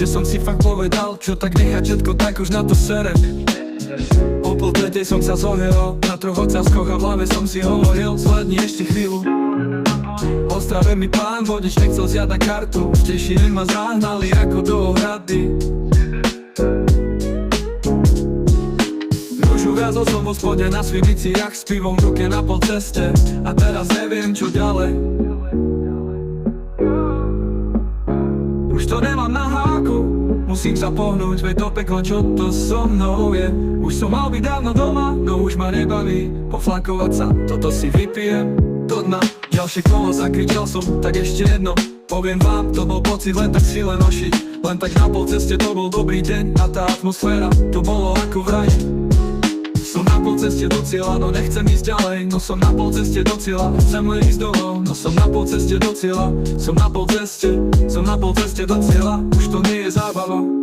že som si fakt povedal, čo tak nechať všetko, tak už na to serem. O pol tretej som sa zohral, na troch ocázkoch a v hlave som si hovoril, zvládni ešte chvíľu. Ostrave mi pán vodič nechcel zjadať kartu, v Tešinek ma zahnali ako do ohrady. Uviazol som vo spode na svibiciach s pivom v ruke na polceste a teraz neviem čo ďalej. Už to nemám na háku, musím sa pohnúť, veď to peklo čo to so mnou je. Už som mal byť dávno doma, no už ma nebaví poflakovať sa, toto si vypijem do dna. Ďalšie kolo zakričal som, tak ešte jedno, poviem vám, to bol pocit len tak si len nošiť. Len tak na polceste to bol dobrý deň a tá atmosféra, to bolo ako v raji. Som na polceste do cieľa, no nechcem ísť ďalej. No som na polceste do cieľa, chcem len ísť domov. No som na polceste do cieľa, som na polceste do cieľa. Už to nie je zábava.